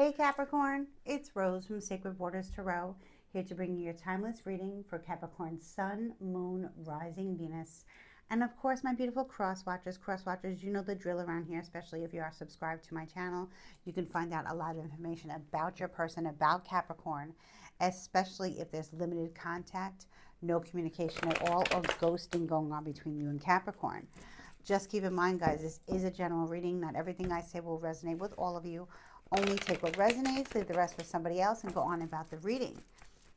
Hey Capricorn, it's Rose from Sacred Waters Tarot, here to bring you your timeless reading for Capricorn Sun, Moon, Rising Venus, and of course my beautiful cross watchers. Cross watchers, you know the drill around here, especially if you are subscribed to my channel. You can find out a lot of information about your person, about Capricorn, especially if there's limited contact, no communication at all, or ghosting going on between you and Capricorn. Just keep in mind, guys, this is a general reading. Not everything I say will resonate with all of you. Only take what resonates, leave the rest for somebody else, and go on about the reading.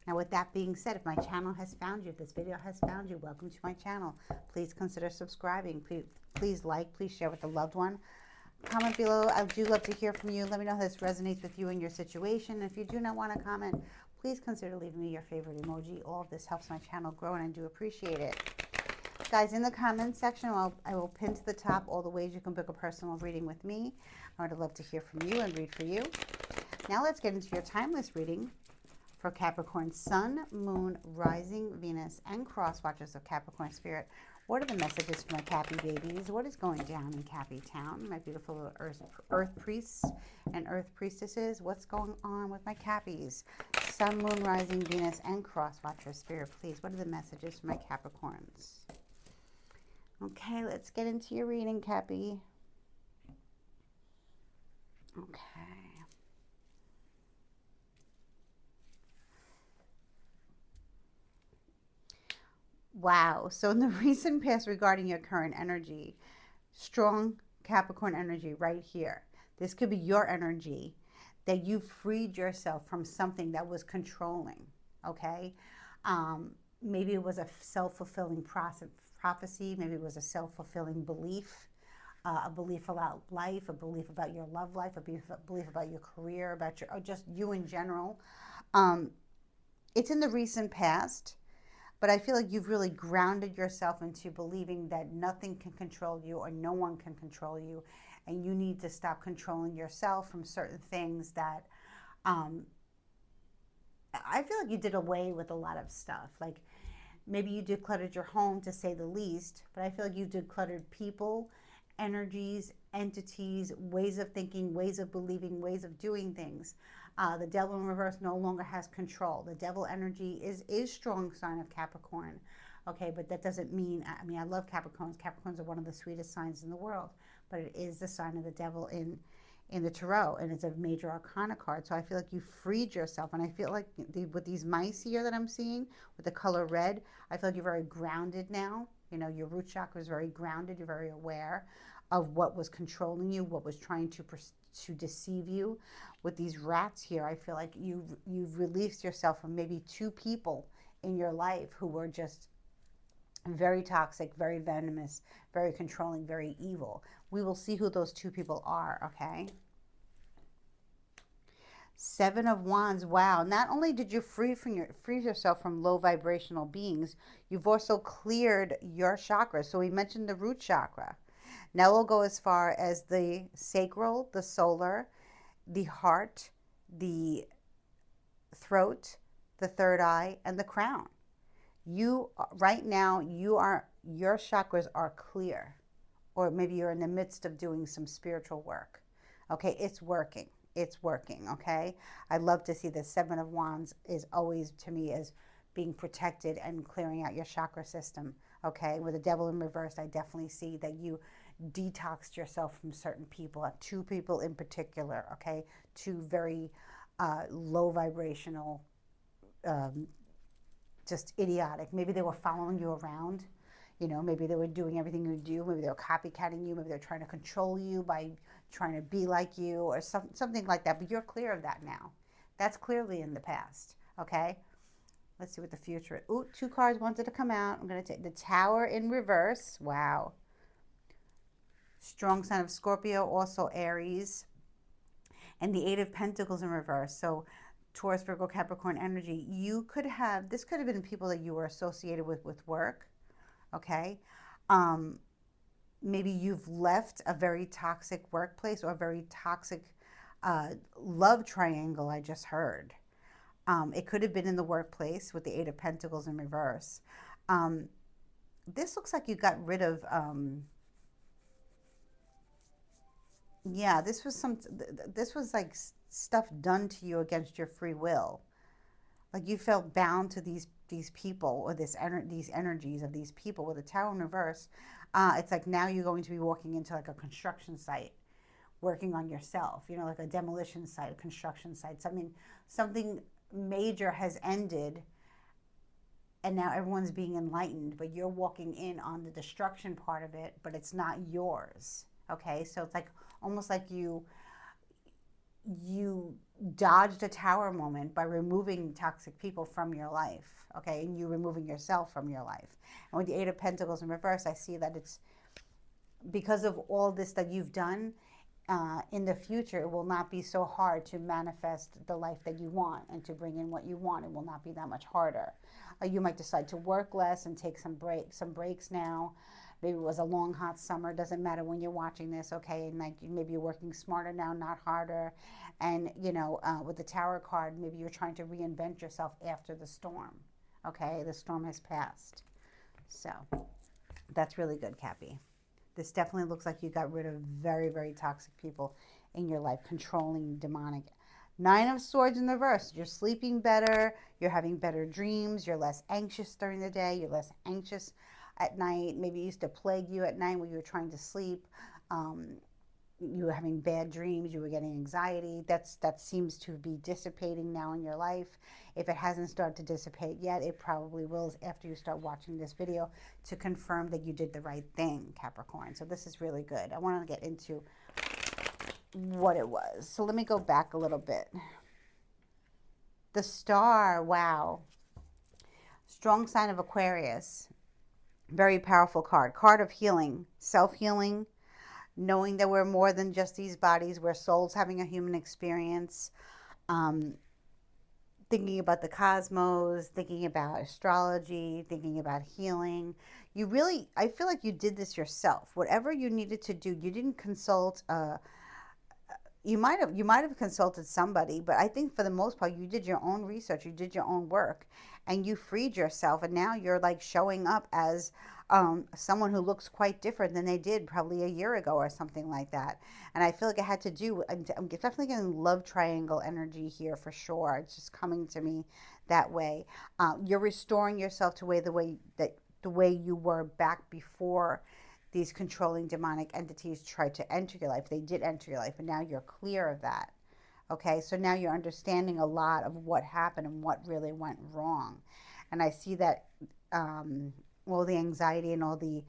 Now, with that being said, if my channel has found you, if this video has found you, welcome to my channel. Please consider subscribing. Please like, please share with a loved one. Comment below. I do love to hear from you. Let me know how this resonates with you and your situation. If you do not want to comment, please consider leaving me your favorite emoji. All of this helps my channel grow, and I do appreciate it. Guys, in the comments section, I will pin to the top all the ways you can book a personal reading with me. I would love to hear from you and read for you. Now let's get into your timeless reading for Capricorn Sun, Moon, Rising, Venus, and cross watchers of Capricorn Spirit. What are the messages for my Cappy babies? What is going down in Cappy Town? My beautiful little earth priests and earth priestesses. What's going on with my Cappies? Sun, Moon, Rising, Venus, and cross watchers Spirit, please. What are the messages for my Capricorns? Okay, let's get into your reading, Cappy. Okay. Wow. So in the recent past regarding your current energy, strong Capricorn energy right here. This could be your energy that you freed yourself from something that was controlling, okay? Maybe it was a self-fulfilling prophecy. Maybe it was a self-fulfilling belief, a belief about life, a belief about your love life, a belief about your career, about your, or just you in general. It's in the recent past, but I feel like you've really grounded yourself into believing that nothing can control you or no one can control you, and you need to stop controlling yourself from certain things that I feel like you did away with a lot of stuff. Like maybe you decluttered your home, to say the least, but I feel like you decluttered people, energies, entities, ways of thinking, ways of believing, ways of doing things. The devil in reverse no longer has control. The devil energy is strong sign of Capricorn. Okay, but that doesn't mean, I mean, I love Capricorns. Capricorns are one of the sweetest signs in the world, but it is the sign of the devil in the tarot, and it's a major arcana card. So I feel like you freed yourself, and I feel like with these mice here that I'm seeing with the color red, I feel like you're very grounded now. You know, your root chakra is very grounded. You're very aware of what was controlling you, what was trying to deceive you. With these rats here, I feel like you've released yourself from maybe two people in your life who were just very toxic, very venomous, very controlling, very evil. We will see who those two people are, okay? Seven of Wands. Wow. Not only did you free yourself from low vibrational beings, you've also cleared your chakras. So we mentioned the root chakra. Now we'll go as far as the sacral, the solar, the heart, the throat, the third eye, and the crown. You right now, your chakras are clear, or maybe you're in the midst of doing some spiritual work. Okay, it's working. It's working. Okay, I love to see the Seven of Wands is always to me as being protected and clearing out your chakra system. Okay, with the devil in reverse, I definitely see that you detoxed yourself from certain people, two people in particular. Okay, two very low vibrational, just idiotic. Maybe they were following you around. You know, maybe they were doing everything you do. Maybe they were copycatting you. Maybe they're trying to control you by trying to be like you, or something like that. But you're clear of that now. That's clearly in the past. Okay. Let's see what the future is. Ooh, two cards wanted to come out. I'm going to take the Tower in reverse. Wow. Strong sign of Scorpio, also Aries. And the Eight of Pentacles in reverse. So Taurus, Virgo, Capricorn energy. You could have, this could have been people that you were associated with work. Okay. Maybe you've left a very toxic workplace or a very toxic love triangle, I just heard. It could have been in the workplace with the Eight of Pentacles in reverse. This looks like you got rid of, yeah, this was like stuff done to you against your free will. Like you felt bound to these people or these energies of these people with the Tower in reverse. It's like now you're going to be walking into like a construction site, working on yourself. You know, like a demolition site, a construction site. Something major has ended, and now everyone's being enlightened, but you're walking in on the destruction part of it, but it's not yours. Okay, so it's like almost like you dodged a tower moment by removing toxic people from your life. Okay, and you removing yourself from your life. And with the Eight of Pentacles in reverse, I see that it's because of all this that you've done. In the future, it will not be so hard to manifest the life that you want and to bring in what you want. It will not be that much harder. You might decide to work less and take some breaks now. Maybe it was a long, hot summer. Doesn't matter when you're watching this, okay? And like maybe you're working smarter now, not harder. And with the Tower card, maybe you're trying to reinvent yourself after the storm. Okay, the storm has passed. So that's really good, Cappy. This definitely looks like you got rid of very, very toxic people in your life, controlling, demonic. Nine of Swords in the reverse. You're sleeping better. You're having better dreams. You're less anxious during the day. You're less anxious at night. Maybe it used to plague you at night when you were trying to sleep. You were having bad dreams. You were getting anxiety. That seems to be dissipating now in your life. If it hasn't started to dissipate yet, it probably will after you start watching this video to confirm that you did the right thing, Capricorn. So this is really good. I want to get into what it was. So let me go back a little bit. The Star, wow. Strong sign of Aquarius. Very powerful card. Card of healing, self-healing, knowing that we're more than just these bodies. We're souls having a human experience. Thinking about the cosmos, thinking about astrology, thinking about healing. I feel like you did this yourself. Whatever you needed to do, you didn't consult. You might have consulted somebody, but I think for the most part, you did your own research, you did your own work, and you freed yourself. And now you're like showing up as someone who looks quite different than they did probably a year ago or something like that. And I feel like it had to do. I'm definitely getting love triangle energy here for sure. It's just coming to me that way. You're restoring yourself to the way you were back before these controlling demonic entities tried to enter your life. They did enter your life, and now you're clear of that. Okay, so now you're understanding a lot of what happened and what really went wrong. And I see that all the anxiety and all the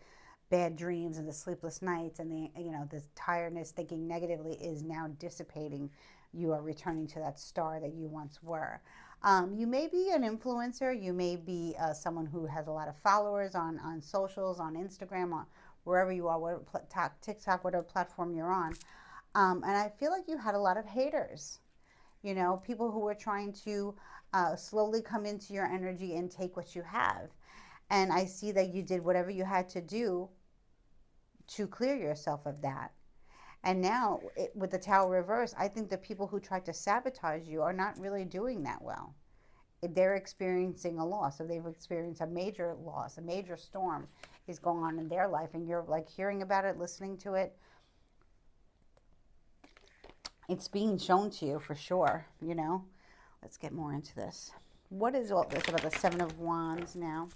bad dreams and the sleepless nights and the tiredness, thinking negatively is now dissipating. You are returning to that star that you once were. You may be an influencer. You may be someone who has a lot of followers on socials, on Instagram, on wherever you are, whatever, TikTok, whatever platform you're on. And I feel like you had a lot of haters, people who were trying to slowly come into your energy and take what you have. And I see that you did whatever you had to do to clear yourself of that. And now with the Tower reverse, I think the people who tried to sabotage you are not really doing that well. They're experiencing a loss, or they've experienced a major loss, a major storm is going on in their life, and you're like hearing about it, listening to it. It's being shown to you for sure, Let's get more into this. What is all this about the Seven of Wands now?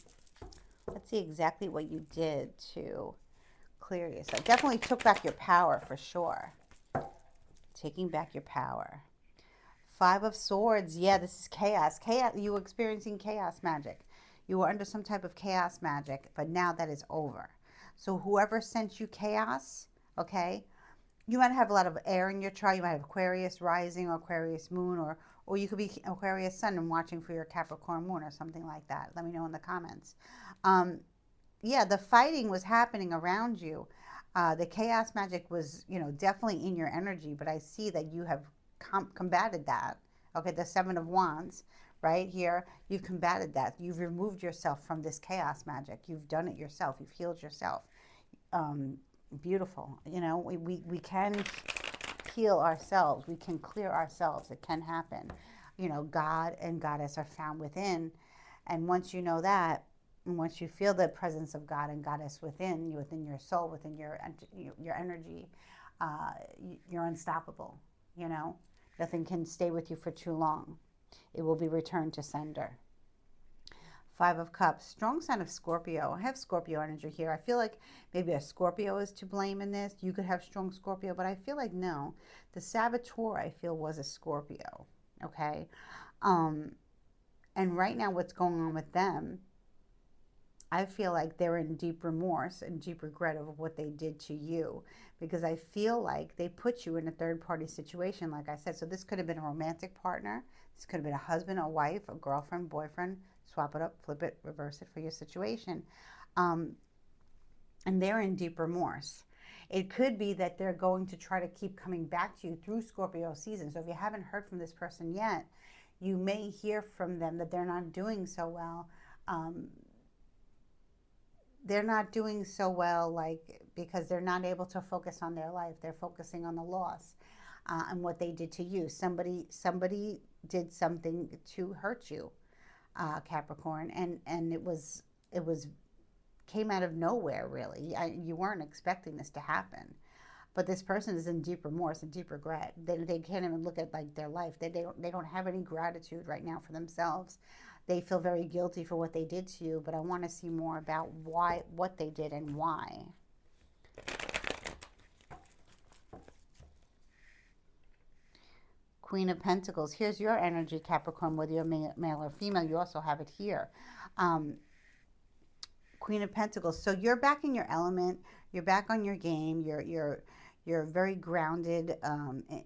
Let's see exactly what you did to clear yourself. Definitely took back your power for sure. Taking back your power. Five of Swords. Yeah, this is chaos. Chaos. You were experiencing chaos magic. You were under some type of chaos magic, but now that is over. So whoever sent you chaos, okay, you might have a lot of air in your chart. You might have Aquarius rising or Aquarius moon, or you could be Aquarius sun and watching for your Capricorn moon or something like that. Let me know in the comments. Yeah, the fighting was happening around you. The chaos magic was, definitely in your energy, but I see that you have combated that. Okay, the Seven of Wands right here, you've combated that. You've removed yourself from this chaos magic. You've done it yourself. You've healed yourself. Beautiful. We can heal ourselves. We can clear ourselves. It can happen. God and Goddess are found within. And once you know that, and once you feel the presence of God and Goddess within you, within your soul, within your energy, you're unstoppable. Nothing can stay with you for too long. It will be returned to sender. Five of Cups, strong sign of Scorpio. I have Scorpio energy here. I feel like maybe a Scorpio is to blame in this. You could have strong Scorpio, but I feel like no. The saboteur, I feel, was a Scorpio. Okay. And right now what's going on with them, I feel like they're in deep remorse and deep regret of what they did to you, because I feel like they put you in a third party situation, like I said. So this could have been a romantic partner. This could have been a husband, a wife, a girlfriend, boyfriend. Swap it up, flip it, reverse it for your situation. And they're in deep remorse. It could be that they're going to try to keep coming back to you through Scorpio season. So if you haven't heard from this person yet, you may hear from them that they're not doing so well. They're not doing so well, like, because they're not able to focus on their life. They're focusing on the loss and what they did to you. Somebody did something to hurt you, Capricorn, and it came out of nowhere, really. You weren't expecting this to happen. But this person is in deep remorse and deep regret. They can't even look at like their life. They don't have any gratitude right now for themselves. They feel very guilty for what they did to you, but I want to see more about what they did and why. Queen of Pentacles. Here's your energy, Capricorn, whether you're male or female. You also have it here. Queen of Pentacles. So you're back in your element. You're back on your game. You're very grounded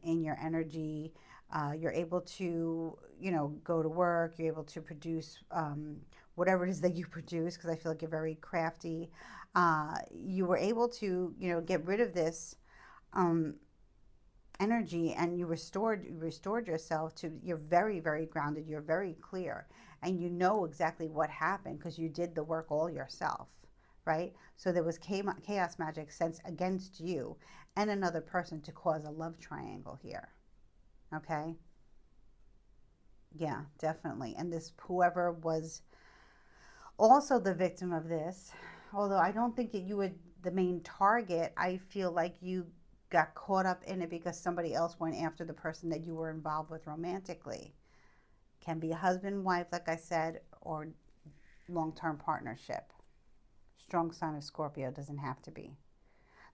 in your energy. You're able to, go to work. You're able to produce whatever it is that you produce, because I feel like you're very crafty. You were able to, get rid of this energy, and you restored yourself to, you're very, very grounded. You're very clear, and you know exactly what happened because you did the work all yourself, right? So there was chaos magic sent against you and another person to cause a love triangle here. Okay. Yeah, definitely. And this, whoever was also the victim of this, although I don't think that you were the main target, I feel like you got caught up in it because somebody else went after the person that you were involved with romantically. Can be a husband, wife, like I said, or long-term partnership. Strong sign of Scorpio, doesn't have to be.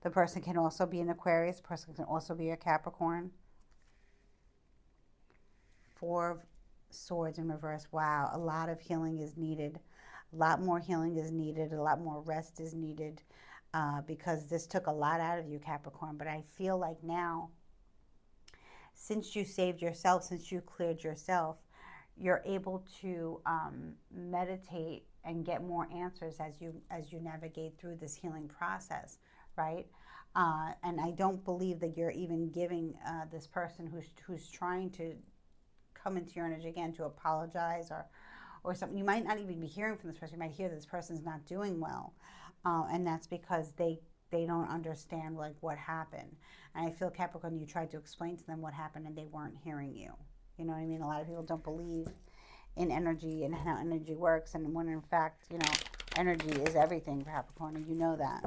The person can also be an Aquarius. The person can also be a Capricorn. Four of Swords in reverse. Wow, a lot of healing is needed. A lot more healing is needed. A lot more rest is needed. Because this took a lot out of you, Capricorn. But I feel like now, since you saved yourself, since you cleared yourself, you're able to meditate and get more answers as you navigate through this healing process, right? And I don't believe that you're even giving this person who's trying to come into your energy again to apologize or something. You might not even be hearing from this person. You might hear that this person's not doing well. And that's because they don't understand like what happened. And I feel, Capricorn, you tried to explain to them what happened and they weren't hearing you. You know what I mean? A lot of people don't believe in energy and how energy works, and when in fact, energy is everything for Capricorn, and you know that.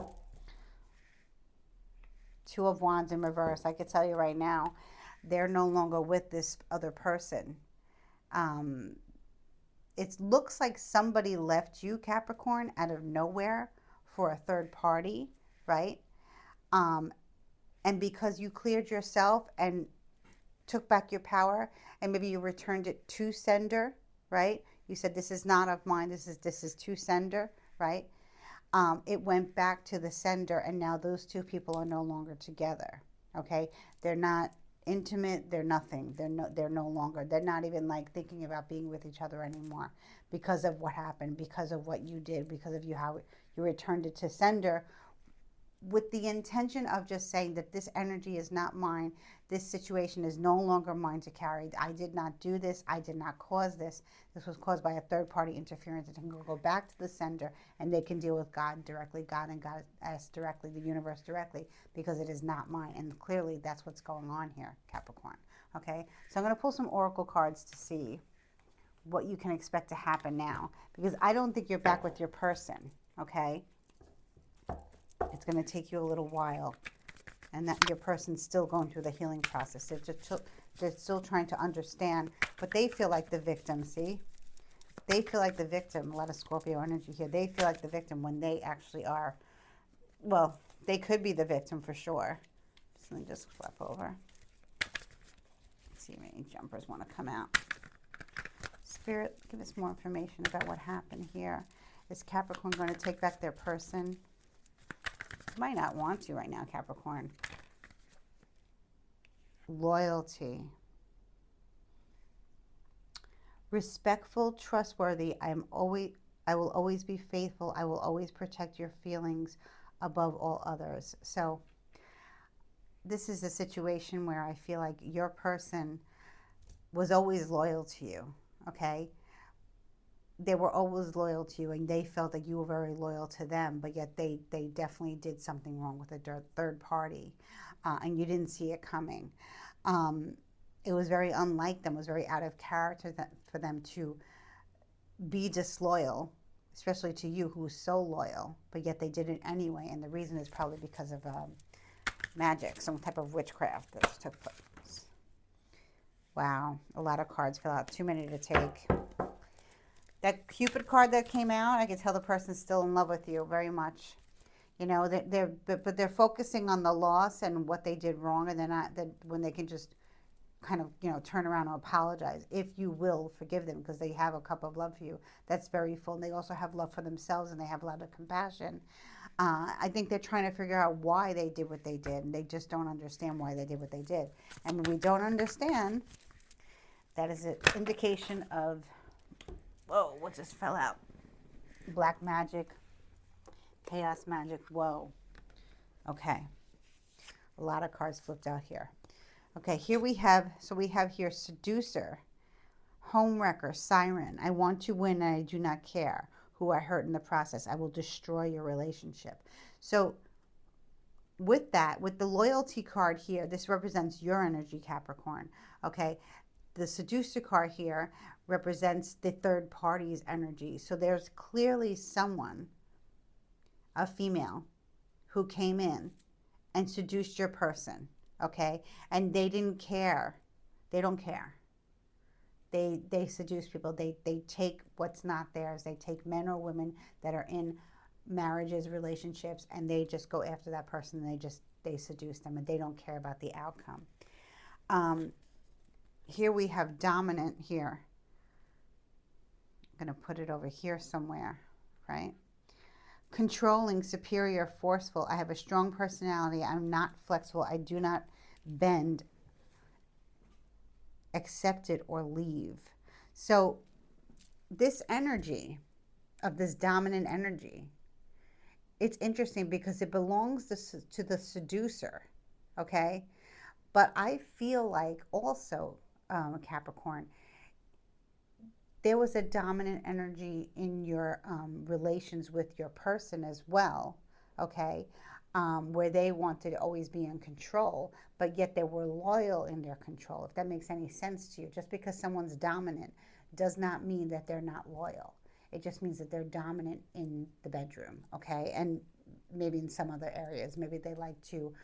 Two of Wands in reverse. I could tell you right now, they're no longer with this other person. It looks like somebody left you, Capricorn, out of nowhere for a third party, right? And because you cleared yourself and took back your power, and maybe you returned it to sender, right? You said, this is not of mine, this is to sender, right? It went back to the sender, and now those two people are no longer together, okay? They're not intimate, they're nothing. They're no longer, they're not even like thinking about being with each other anymore because of what happened, because of what you did, because of how you returned it to sender, with the intention of just saying that this energy is not mine. This situation is no longer mine to carry. I did not do this. I did not cause this. This was caused by a third party interference. It can go back to the sender, and they can deal with God directly, God and Goddess directly, the universe directly, because it is not mine. And clearly that's what's going on here, Capricorn. Okay, so I'm going to pull some oracle cards to see what you can expect to happen now, because I don't think you're back with your person. Okay, it's going to take you a little while, and that your person's still going through the healing process. They're they're still trying to understand, but they feel like the victim. See, they feel like the victim. A lot of Scorpio energy here. They feel like the victim when they actually are. Well, they could be the victim for sure. So let me just flip over. Let's see if any jumpers want to come out. Spirit, give us more information about what happened here. Is Capricorn going to take back their person? Might not want to right now, Capricorn. Loyalty. Respectful, trustworthy. I will always be faithful. I will always protect your feelings above all others. So this is a situation where I feel like your person was always loyal to you, okay? They were always loyal to you, and they felt that you were very loyal to them, but yet they definitely did something wrong with a third party, and you didn't see it coming. It was very unlike them. It was very out of character for them to be disloyal, especially to you, who was so loyal, but yet they did it anyway, and the reason is probably because of magic, some type of witchcraft that took place. Wow, a lot of cards fell out. Too many to take. That Cupid card that came out, I can tell the person's still in love with you very much. You know, but they're focusing on the loss and what they did wrong, and they're not, that when they can just kind of, you know, turn around and apologize, if you will forgive them, because they have a cup of love for you that's very full, and they also have love for themselves, and they have a lot of compassion. I think they're trying to figure out why they did what they did, and they just don't understand why they did what they did. And when we don't understand, that is an indication of, whoa, what just fell out? Black magic, chaos magic, whoa. Okay, a lot of cards flipped out here. Okay, here we have, so we have here seducer, homewrecker, siren. I want to win and I do not care who I hurt in the process. I will destroy your relationship. So with that, with the loyalty card here, this represents your energy, Capricorn. Okay, the seducer card here represents the third party's energy. So there's clearly someone, a female, who came in and seduced your person. Okay, and they didn't care. They don't care. They seduce people. They take what's not theirs. They take men or women that are in marriages, relationships, and they just go after that person, and they seduce them, and they don't care about the outcome. Here we have dominant here. I'm going to put it over here somewhere, right? Controlling, superior, forceful. I have a strong personality. I'm not flexible. I do not bend, accept it, or leave. So this energy of this dominant energy, it's interesting because it belongs to the seducer, okay? But I feel like also, Capricorn, there was a dominant energy in your relations with your person as well, okay? Where they wanted to always be in control, but yet they were loyal in their control, if that makes any sense to you. Just because someone's dominant does not mean that they're not loyal. It just means that they're dominant in the bedroom, okay? And maybe in some other areas. Maybe they like to,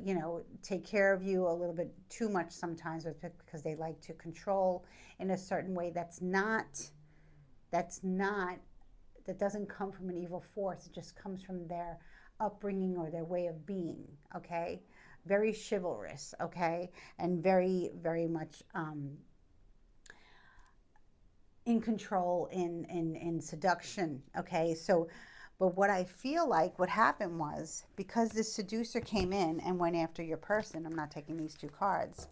you know, take care of you a little bit too much sometimes because they like to control in a certain way that doesn't come from an evil force. It just comes from their upbringing or their way of being, okay? Very chivalrous, okay? And very, very much in control, in seduction, okay? So, but what I feel like what happened was, because this seducer came in and went after your person, I'm not taking these two cards,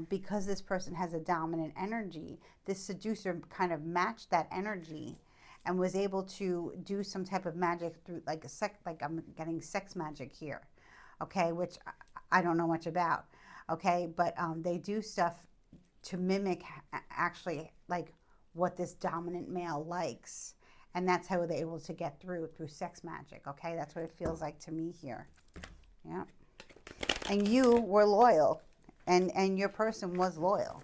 because this person has a dominant energy, this seducer kind of matched that energy and was able to do some type of magic through, like I'm getting sex magic here, okay, which I don't know much about, okay, but they do stuff to mimic actually like what this dominant male likes, and that's how they're able to get through sex magic, okay? That's what it feels like to me here, yeah. And you were loyal, and your person was loyal,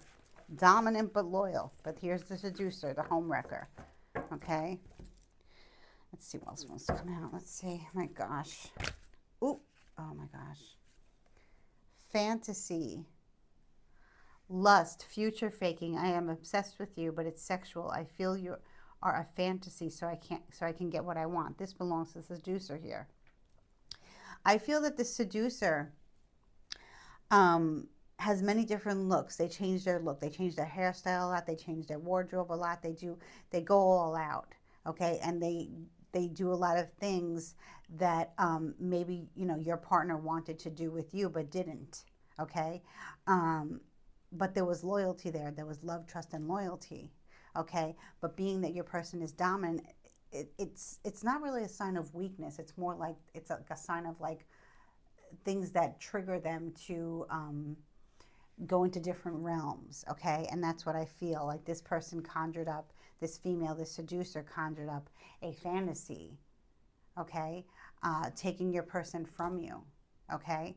dominant but loyal. But here's the seducer, the homewrecker. Okay, let's see what else wants to come out. Let's see. My gosh. Ooh. Oh my gosh. Fantasy. Lust, future faking. I am obsessed with you, but it's sexual. I feel you are a fantasy, so I can get what I want. This belongs to the seducer here. I feel that the seducer um, has many different looks. They change their look. They change their hairstyle a lot. They change their wardrobe a lot. They go all out. Okay, and they do a lot of things that maybe your partner wanted to do with you but didn't. Okay, um, but there was loyalty there. There was love, trust, and loyalty. Okay, but being that your person is dominant, it's not really a sign of weakness. It's more like it's like a sign of like things that trigger them to go into different realms, okay? And that's what I feel like this person conjured up, this female, this seducer conjured up a fantasy, okay? Taking your person from you, okay?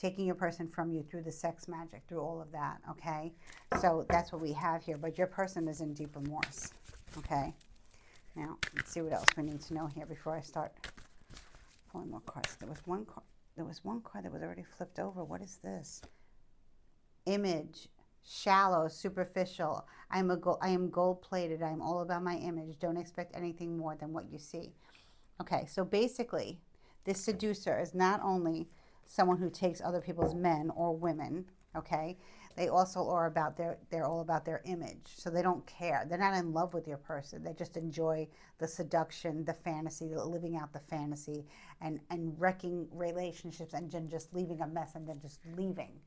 Taking your person from you through the sex magic, through all of that, okay? So that's what we have here, but your person is in deep remorse, okay? Now, let's see what else we need to know here before I start pulling more cards. There was one card that was already flipped over. What is this? Image, shallow, superficial. I am gold-plated. I am all about my image. Don't expect anything more than what you see. Okay, so basically, this seducer is not only someone who takes other people's men or women, okay? They also are about they're all about their image. So they don't care. They're not in love with your person. They just enjoy the seduction, the fantasy, living out the fantasy and wrecking relationships and then just leaving a mess and then just leaving.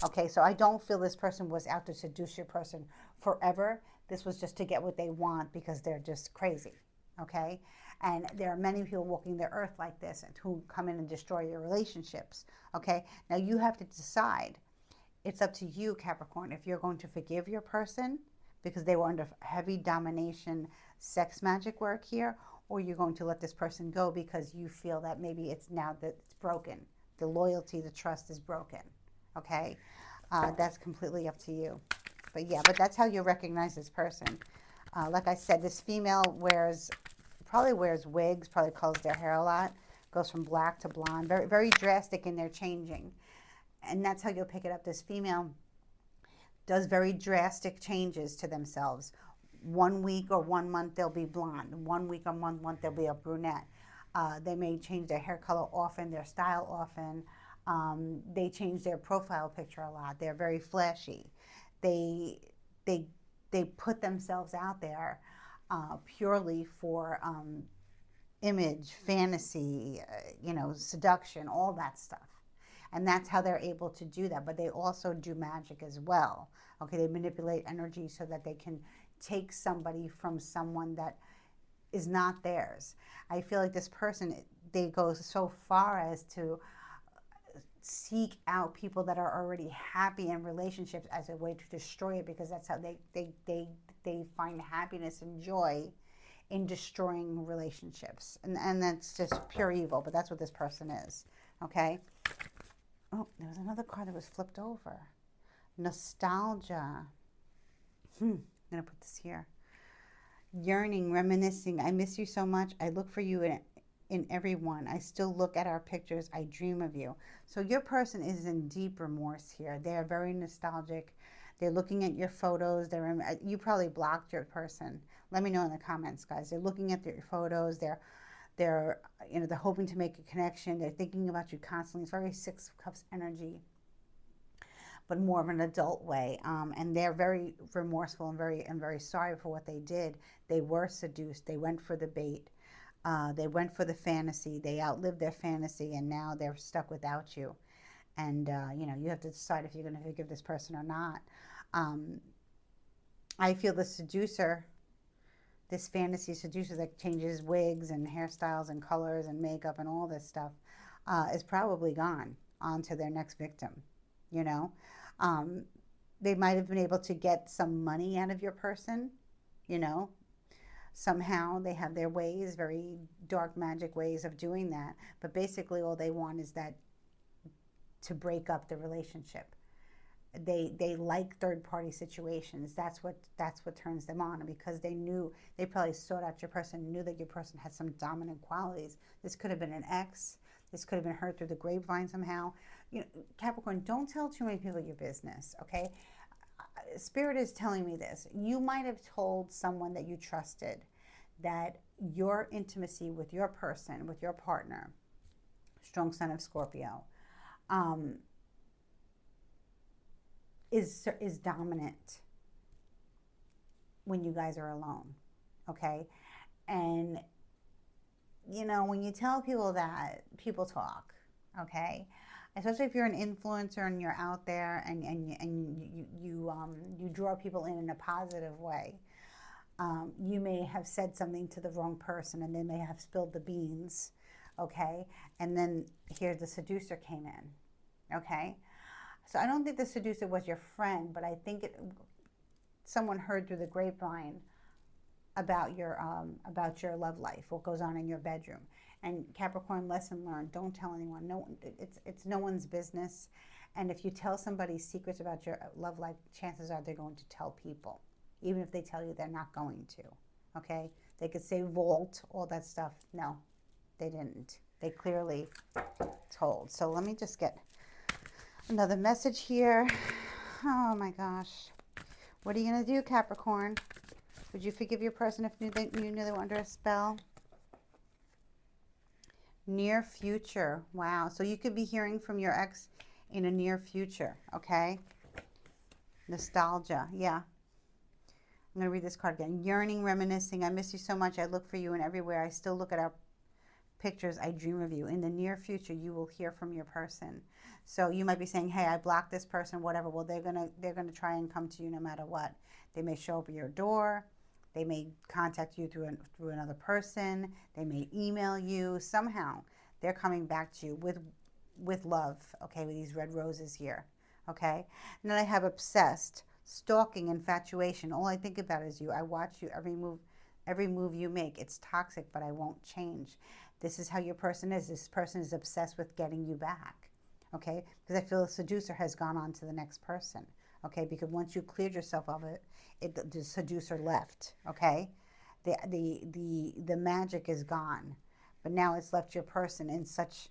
Okay, so I don't feel this person was out to seduce your person forever. This was just to get what they want because they're just crazy. Okay, and there are many people walking the earth like this and who come in and destroy your relationships. Okay, now you have to decide. It's up to you, Capricorn, if you're going to forgive your person because they were under heavy domination sex magic work here, or you're going to let this person go because you feel that maybe it's now that it's broken. The loyalty, the trust is broken. Okay, that's completely up to you. But yeah, but that's how you recognize this person. Like I said, this female probably wears wigs, probably colors their hair a lot, goes from black to blonde, very, very drastic in their changing. And that's how you'll pick it up. This female does very drastic changes to themselves. 1 week or 1 month they'll be blonde. 1 week or 1 month they'll be a brunette. They may change their hair color often, their style often. They change their profile picture a lot. They're very flashy. They they they put themselves out there purely for image, fantasy, seduction, all that stuff. And that's how they're able to do that. But they also do magic as well. Okay, they manipulate energy so that they can take somebody from someone that is not theirs. I feel like this person, they go so far as to seek out people that are already happy in relationships as a way to destroy it, because that's how they find happiness and joy in destroying relationships. And that's just pure evil, but that's what this person is. Okay? Oh, there was another card that was flipped over. Nostalgia. I'm going to put this here. Yearning, reminiscing. I miss you so much. I look for you in everyone. I still look at our pictures. I dream of you. So your person is in deep remorse here. They are very nostalgic. They're looking at your photos. You probably blocked your person. Let me know in the comments, guys. They're looking at your photos. They're hoping to make a connection. They're thinking about you constantly. It's very Six of Cups energy, but more of an adult way. And they're very remorseful and very sorry for what they did. They were seduced. They went for the bait. They went for the fantasy. They outlived their fantasy, and now they're stuck without you. And you have to decide if you're going to forgive this person or not. I feel the seducer, this fantasy seducer that changes wigs and hairstyles and colors and makeup and all this stuff, is probably gone on to their next victim. They might have been able to get some money out of your person. Somehow they have their ways, very dark magic ways of doing that. But basically all they want is that to break up the relationship. They like third party situations. That's what turns them on. And because they probably sought out your person, knew that your person had some dominant qualities. This could have been an ex. This could have been heard through the grapevine somehow. Capricorn, don't tell too many people your business, okay? Spirit is telling me this. You might have told someone that you trusted that your intimacy with your person, with your partner, strong Sun of Scorpio, um, is dominant when you guys are alone, okay? And you know, when you tell people that, people talk, okay? Especially if you're an influencer and you're out there and you draw people in a positive way. You may have said something to the wrong person and they may have spilled the beans, okay? And then here the seducer came in, okay? So I don't think the seducer was your friend, but I think someone heard through the grapevine about your love life, what goes on in your bedroom. And Capricorn, lesson learned: don't tell anyone. No, it's no one's business. And if you tell somebody secrets about your love life, chances are they're going to tell people, even if they tell you they're not going to. Okay, they could say vault, all that stuff. No, they didn't. They clearly told. So let me just get another message here. Oh my gosh, what are you gonna do, Capricorn? Would you forgive your person if you knew they were under a spell? Near future. Wow. So you could be hearing from your ex in a near future, okay? Nostalgia. Yeah. I'm going to read this card again. Yearning, reminiscing. I miss you so much. I look for you in everywhere. I still look at our pictures. I dream of you. In the near future, you will hear from your person. So you might be saying, hey, I blocked this person, whatever. Well, they're gonna try and come to you no matter what. They may show up at your door. They may contact you through another person. They may email you. Somehow they're coming back to you with love, okay, with these red roses here, okay? And then I have obsessed, stalking, infatuation. All I think about is you. I watch you every move you make. It's toxic, but I won't change. This is how your person is. This person is obsessed with getting you back, okay? Because I feel the seducer has gone on to the next person, okay? Because once you cleared yourself of it, the seducer left, okay? The magic is gone, but now it's left your person in such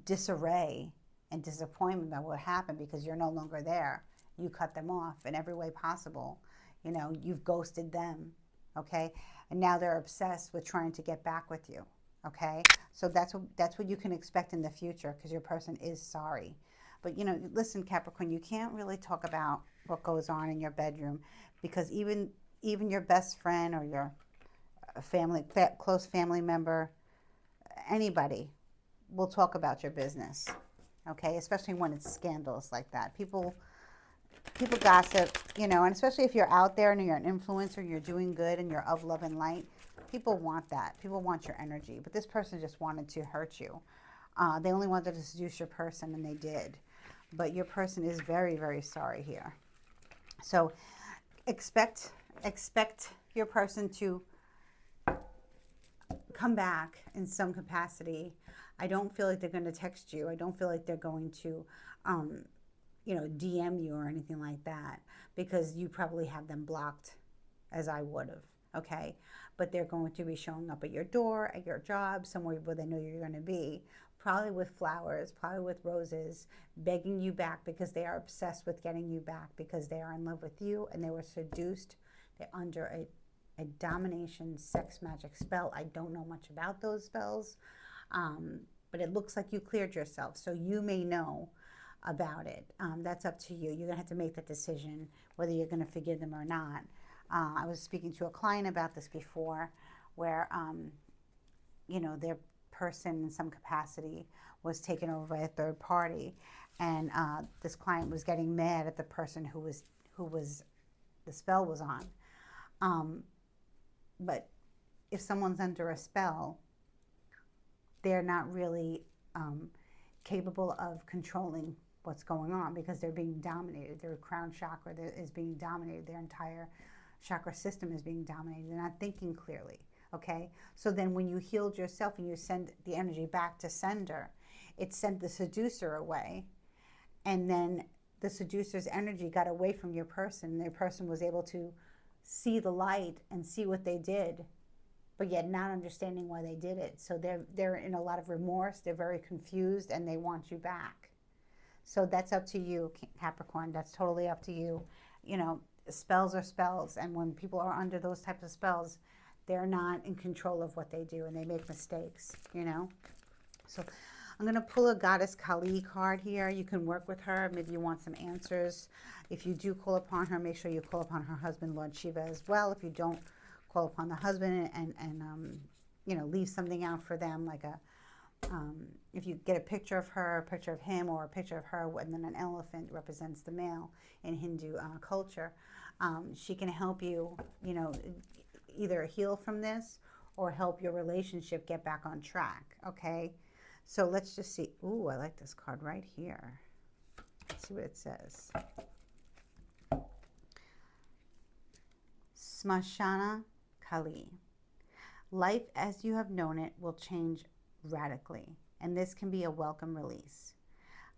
disarray and disappointment about what happened because you're no longer there. You cut them off in every way possible. You know, you've ghosted them, okay? And now they're obsessed with trying to get back with you, okay? So that's what you can expect in the future because your person is sorry. But, you know, listen, Capricorn, you can't really talk about what goes on in your bedroom because even your best friend or your close family member, anybody will talk about your business, okay? Especially when it's scandals like that. People gossip, you know, and especially if you're out there and you're an influencer, you're doing good and you're of love and light, people want that. People want your energy. But this person just wanted to hurt you. They only wanted to seduce your person, and they did. But your person is very, very sorry here. So expect your person to come back in some capacity. I don't feel like they're going to text you. I don't feel like they're going to, you know, DM you or anything like that because you probably have them blocked, as I would have, okay? But they're going to be showing up at your door, at your job, somewhere where they know you're going to be, probably with flowers, probably with roses, begging you back because they are obsessed with getting you back because they are in love with you and they were seduced. They're under a domination sex magic spell. I don't know much about those spells, but it looks like you cleared yourself. So you may know about it. That's up to you. You're going to have to make that decision whether you're going to forgive them or not. I was speaking to a client about this before where, you know, their person in some capacity was taken over by a third party, and this client was getting mad at the person who was the spell was on. But if someone's under a spell, they're not really capable of controlling what's going on because they're being dominated. Their crown chakra is being dominated. Their entire chakra system is being dominated. They're not thinking clearly. Okay, so then when you healed yourself and you send the energy back to sender, it sent the seducer away, and then the seducer's energy got away from your person. Their person was able to see the light and see what they did, but yet not understanding why they did it. So they're in a lot of remorse. They're very confused, and they want you back. So that's up to you, Capricorn. That's totally up to you. You know, spells are spells. And when people are under those types of spells, they're not in control of what they do and they make mistakes, you know. So I'm going to pull a Goddess Kali card here. You can work with her. Maybe you want some answers. If you do call upon her, make sure you call upon her husband, Lord Shiva, as well. If you don't, call upon the husband and you know, leave something out for them, like a, if you get a picture of her, a picture of him, or a picture of her, and then an elephant represents the male in Hindu culture, she can help you, you know, either heal from this or help your relationship get back on track, okay? So let's just see. Ooh, I like this card right here. Let's see what it says. Smashana Kali. Life as you have known it will change radically, and this can be a welcome release.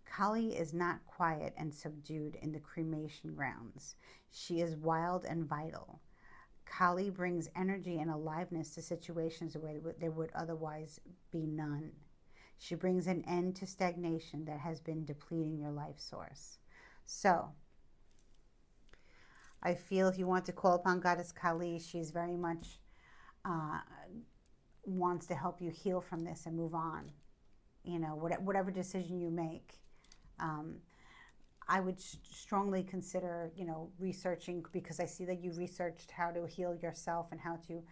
Kali is not quiet and subdued in the cremation grounds. She is wild and vital. Kali brings energy and aliveness to situations where there would otherwise be none. She brings an end to stagnation that has been depleting your life source. So, I feel if you want to call upon Goddess Kali, she's very much wants to help you heal from this and move on. You know, whatever decision you make. I would strongly consider, you know, researching, because I see that you researched how to heal yourself and how to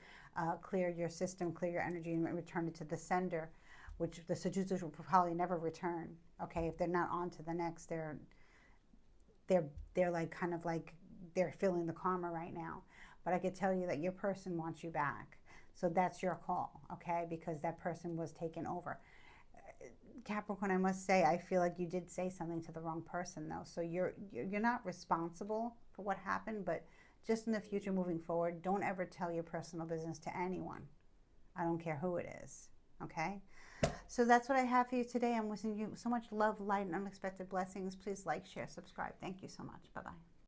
clear your system, clear your energy, and return it to the sender, which the Sajutas will probably never return. Okay, if they're not on to the next, they're like kind of like they're feeling the karma right now. But I could tell you that your person wants you back. So that's your call, okay? Because that person was taken over. Capricorn, I must say, I feel like you did say something to the wrong person, though. So you're not responsible for what happened, but just in the future, moving forward, don't ever tell your personal business to anyone. I don't care who it is, okay? So that's what I have for you today. I'm wishing you so much love, light, and unexpected blessings. Please like, share, subscribe. Thank you so much. Bye-bye.